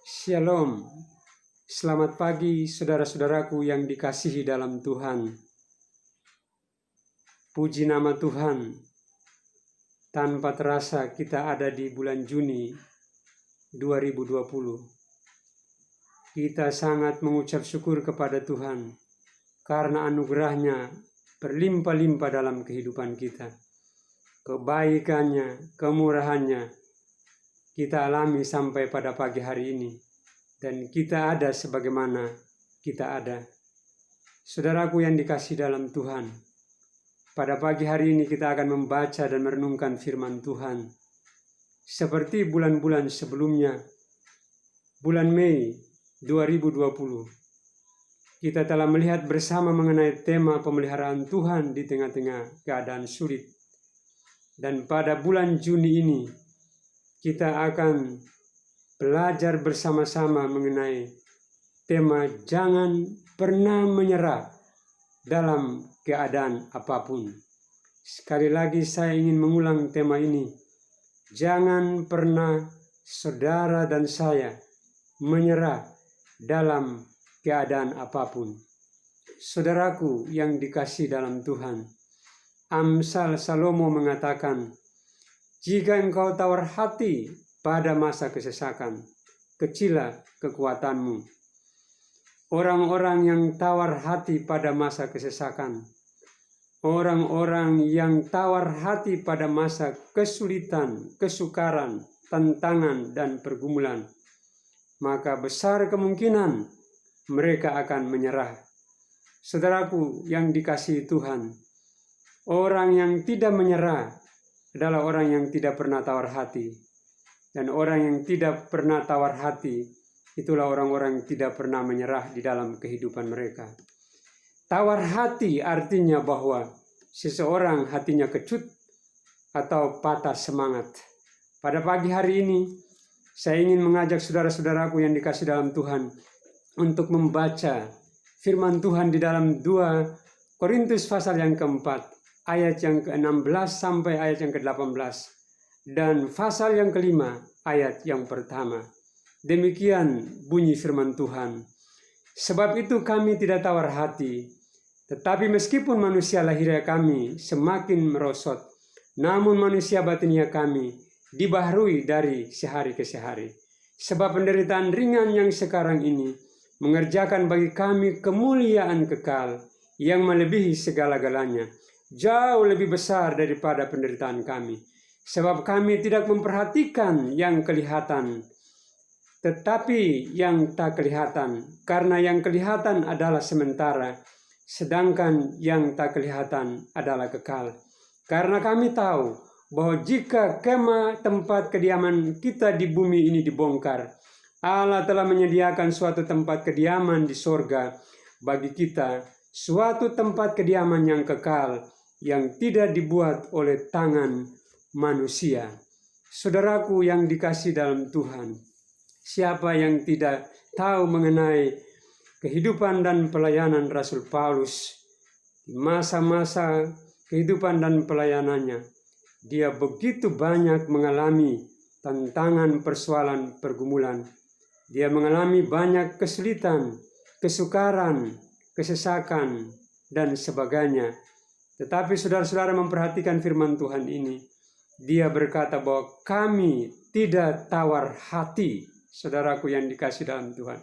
Shalom, selamat pagi saudara-saudaraku yang dikasihi dalam Tuhan. Puji nama Tuhan, tanpa terasa kita ada di bulan Juni 2020. Kita sangat mengucap syukur kepada Tuhan karena anugerahnya berlimpah-limpah dalam kehidupan kita. Kebaikannya, kemurahannya kita alami sampai pada pagi hari ini, dan kita ada sebagaimana kita ada. Saudaraku yang dikasihi dalam Tuhan, pada pagi hari ini kita akan membaca dan merenungkan firman Tuhan. Seperti bulan-bulan sebelumnya, bulan Mei 2020, kita telah melihat bersama mengenai tema pemeliharaan Tuhan di tengah-tengah keadaan sulit. Dan pada bulan Juni ini, kita akan belajar bersama-sama mengenai tema jangan pernah menyerah dalam keadaan apapun. Sekali lagi saya ingin mengulang tema ini. Jangan pernah saudara dan saya menyerah dalam keadaan apapun. Saudaraku yang dikasihi dalam Tuhan, Amsal Salomo mengatakan, jika engkau tawar hati pada masa kesesakan, kecilah kekuatanmu. Orang-orang yang tawar hati pada masa kesesakan, orang-orang yang tawar hati pada masa kesulitan, kesukaran, tantangan, dan pergumulan, maka besar kemungkinan mereka akan menyerah. Saudaraku yang dikasihi Tuhan, orang yang tidak menyerah adalah orang yang tidak pernah tawar hati. Dan orang yang tidak pernah tawar hati, itulah orang-orang yang tidak pernah menyerah di dalam kehidupan mereka. Tawar hati artinya bahwa seseorang hatinya kecut atau patah semangat. Pada pagi hari ini, saya ingin mengajak saudara-saudaraku yang dikasihi dalam Tuhan untuk membaca firman Tuhan di dalam 2 Korintus pasal yang keempat, ayat yang ke-16 sampai ayat yang ke-18, dan pasal yang kelima, ayat yang pertama. Demikian bunyi firman Tuhan. Sebab itu kami tidak tawar hati, tetapi meskipun manusia lahiriah kami semakin merosot, namun manusia batiniah kami dibaharui dari sehari ke sehari. Sebab penderitaan ringan yang sekarang ini mengerjakan bagi kami kemuliaan kekal yang melebihi segala-galanya, jauh lebih besar daripada penderitaan kami. Sebab kami tidak memperhatikan yang kelihatan, tetapi yang tak kelihatan. Karena yang kelihatan adalah sementara, sedangkan yang tak kelihatan adalah kekal. Karena kami tahu bahwa jika kemah tempat kediaman kita di bumi ini dibongkar, Allah telah menyediakan suatu tempat kediaman di sorga bagi kita, suatu tempat kediaman yang kekal, yang tidak dibuat oleh tangan manusia. Saudaraku yang dikasihi dalam Tuhan, siapa yang tidak tahu mengenai kehidupan dan pelayanan Rasul Paulus di masa-masa kehidupan dan pelayanannya? Dia begitu banyak mengalami tantangan, persoalan, pergumulan. Dia mengalami banyak kesulitan, kesukaran, kesesakan, dan sebagainya. Tetapi saudara-saudara memperhatikan firman Tuhan ini. Dia berkata bahwa kami tidak tawar hati. Saudaraku yang dikasihi dalam Tuhan.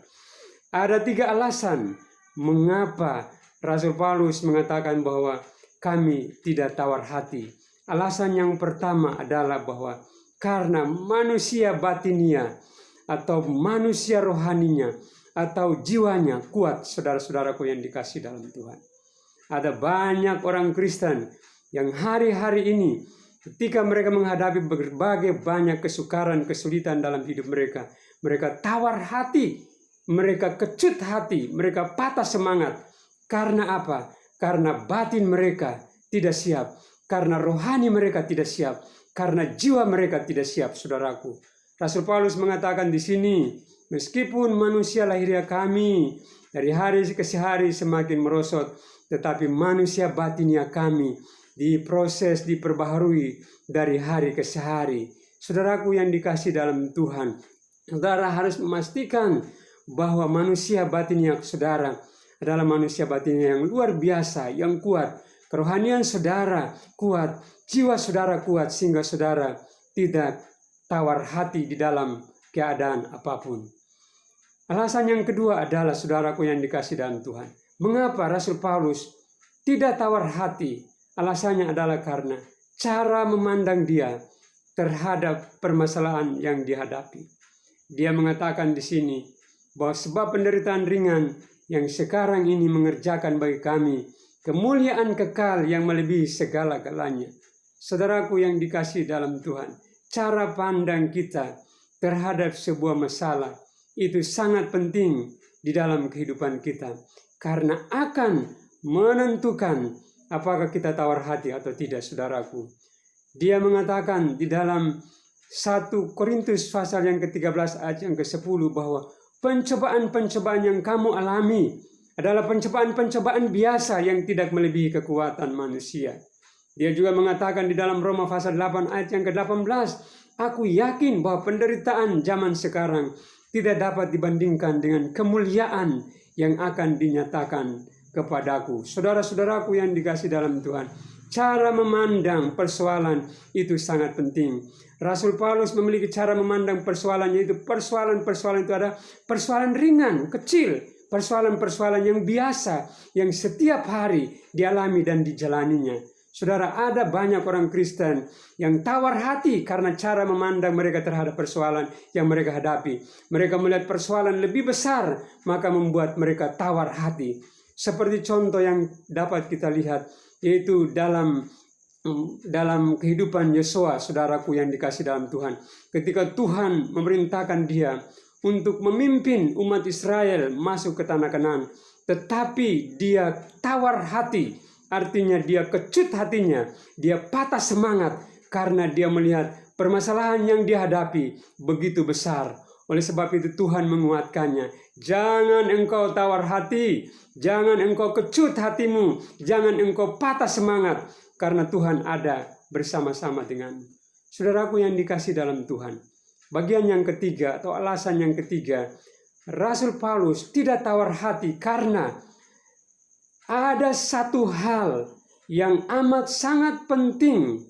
Ada 3 alasan mengapa Rasul Paulus mengatakan bahwa kami tidak tawar hati. Alasan yang pertama adalah bahwa karena manusia batinia atau manusia rohaninya atau jiwanya kuat, saudara-saudaraku yang dikasihi dalam Tuhan. Ada banyak orang Kristen yang hari-hari ini ketika mereka menghadapi berbagai banyak kesukaran, kesulitan dalam hidup mereka, mereka tawar hati, mereka kecut hati, mereka patah semangat. Karena apa? Karena batin mereka tidak siap, karena rohani mereka tidak siap, karena jiwa mereka tidak siap, saudaraku. Rasul Paulus mengatakan di sini, meskipun manusia lahiriah kami dari hari ke hari semakin merosot, tetapi manusia batinia kami diproses, diperbaharui dari hari ke hari. Saudaraku yang dikasihi dalam Tuhan, Saudara harus memastikan bahwa manusia batinnya saudara adalah manusia batinnya yang luar biasa, yang kuat. Kerohanian saudara kuat, jiwa saudara kuat, sehingga saudara tidak tawar hati di dalam keadaan apapun. Alasan yang kedua adalah, saudaraku yang dikasihi dalam Tuhan, mengapa Rasul Paulus tidak tawar hati? Alasannya adalah karena cara memandang dia terhadap permasalahan yang dihadapi. Dia mengatakan di sini bahwa sebab penderitaan ringan yang sekarang ini mengerjakan bagi kami kemuliaan kekal yang melebihi segala-galanya. Saudaraku yang dikasihi dalam Tuhan, cara pandang kita terhadap sebuah masalah itu sangat penting di dalam kehidupan kita, karena akan menentukan apakah kita tawar hati atau tidak, saudaraku. Dia mengatakan di dalam 1 Korintus pasal yang ke-13 ayat yang ke-10 bahwa pencobaan-pencobaan yang kamu alami adalah pencobaan-pencobaan biasa yang tidak melebihi kekuatan manusia. Dia juga mengatakan di dalam Roma pasal 8 ayat yang ke-18, aku yakin bahwa penderitaan zaman sekarang tidak dapat dibandingkan dengan kemuliaan yang akan dinyatakan kepadaku. Saudara-saudaraku yang dikasihi dalam Tuhan, cara memandang persoalan itu sangat penting. Rasul Paulus memiliki cara memandang persoalan, yaitu persoalan-persoalan itu ada persoalan ringan, kecil, persoalan-persoalan yang biasa, yang setiap hari dialami dan dijalaninya. Saudara, ada banyak orang Kristen yang tawar hati karena cara memandang mereka terhadap persoalan yang mereka hadapi. Mereka melihat persoalan lebih besar, maka membuat mereka tawar hati. Seperti contoh yang dapat kita lihat, yaitu dalam kehidupan Yosua, saudaraku yang dikasihi dalam Tuhan. Ketika Tuhan memerintahkan dia untuk memimpin umat Israel masuk ke tanah Kanaan, tetapi dia tawar hati. Artinya dia kecut hatinya, dia patah semangat karena dia melihat permasalahan yang dihadapi begitu besar. Oleh sebab itu Tuhan menguatkannya. Jangan engkau tawar hati, jangan engkau kecut hatimu, jangan engkau patah semangat, karena Tuhan ada bersama-sama denganmu. Saudaraku yang dikasihi dalam Tuhan, bagian yang ketiga atau alasan yang ketiga, Rasul Paulus tidak tawar hati karena ada satu hal yang amat sangat penting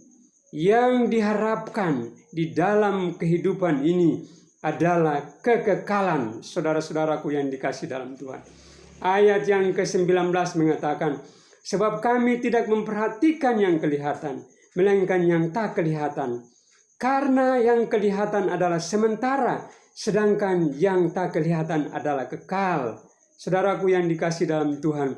yang diharapkan di dalam kehidupan ini adalah kekekalan. Saudara-saudaraku yang dikasihi dalam Tuhan, ayat yang ke-19 mengatakan, sebab kami tidak memperhatikan yang kelihatan, melainkan yang tak kelihatan. Karena yang kelihatan adalah sementara, sedangkan yang tak kelihatan adalah kekal. Saudaraku yang dikasihi dalam Tuhan,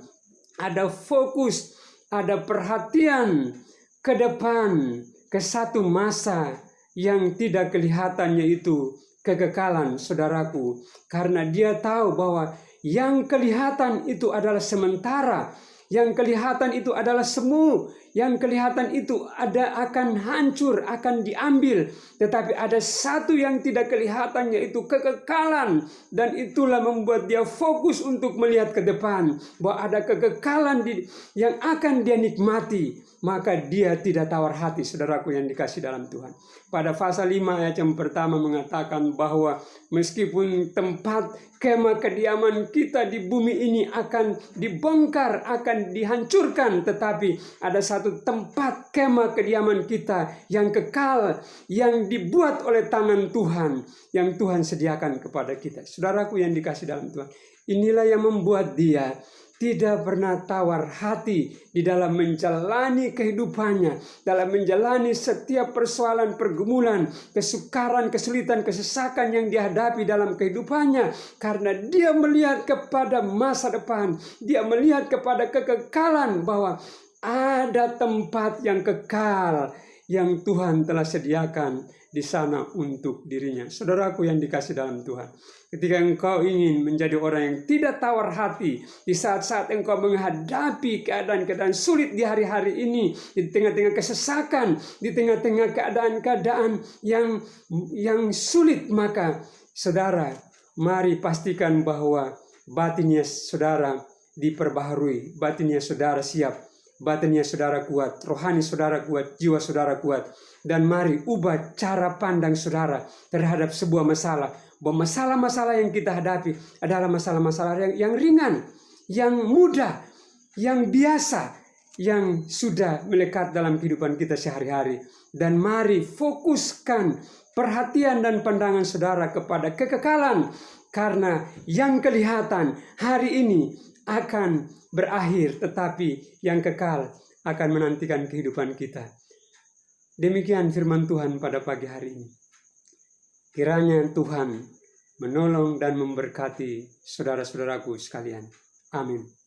ada fokus, ada perhatian ke depan, ke satu masa yang tidak kelihatannya itu kekekalan, saudaraku. Karena dia tahu bahwa yang kelihatan itu adalah sementara, yang kelihatan itu adalah semu, yang kelihatan itu akan hancur, akan diambil. Tetapi ada satu yang tidak kelihatan, yaitu kekekalan. Dan itulah membuat dia fokus untuk melihat ke depan, bahwa ada kekekalan yang akan dia nikmati. Maka dia tidak tawar hati, saudaraku yang dikasihi dalam Tuhan. Pada pasal 5 ayat yang pertama mengatakan bahwa meskipun tempat kemah kediaman kita di bumi ini akan dibongkar, akan dihancurkan, tetapi ada satu tempat kemah kediaman kita yang kekal, yang dibuat oleh tangan Tuhan, yang Tuhan sediakan kepada kita. Saudaraku yang dikasihi dalam Tuhan, inilah yang membuat dia tidak pernah tawar hati di dalam menjalani kehidupannya, dalam menjalani setiap persoalan, pergumulan, kesukaran, kesulitan, kesesakan yang dihadapi dalam kehidupannya. Karena dia melihat kepada masa depan, dia melihat kepada kekekalan, bahwa ada tempat yang kekal yang Tuhan telah sediakan di sana untuk dirinya. Saudaraku yang dikasihi dalam Tuhan, ketika engkau ingin menjadi orang yang tidak tawar hati di saat-saat engkau menghadapi keadaan-keadaan sulit di hari-hari ini, di tengah-tengah kesesakan, di tengah-tengah keadaan-keadaan yang sulit, maka saudara, mari pastikan bahwa batinnya saudara diperbaharui, batinnya saudara siap, batinnya saudara kuat, rohani saudara kuat, jiwa saudara kuat. Dan mari ubah cara pandang saudara terhadap sebuah masalah. bahwa masalah-masalah yang kita hadapi adalah masalah-masalah yang ringan, yang mudah, yang biasa, yang sudah melekat dalam kehidupan kita sehari-hari. Dan mari fokuskan perhatian dan pandangan saudara kepada kekekalan, karena yang kelihatan hari ini akan berakhir, tetapi yang kekal akan menantikan kehidupan kita. Demikian firman Tuhan pada pagi hari ini. Kiranya Tuhan menolong dan memberkati saudara-saudaraku sekalian. Amin.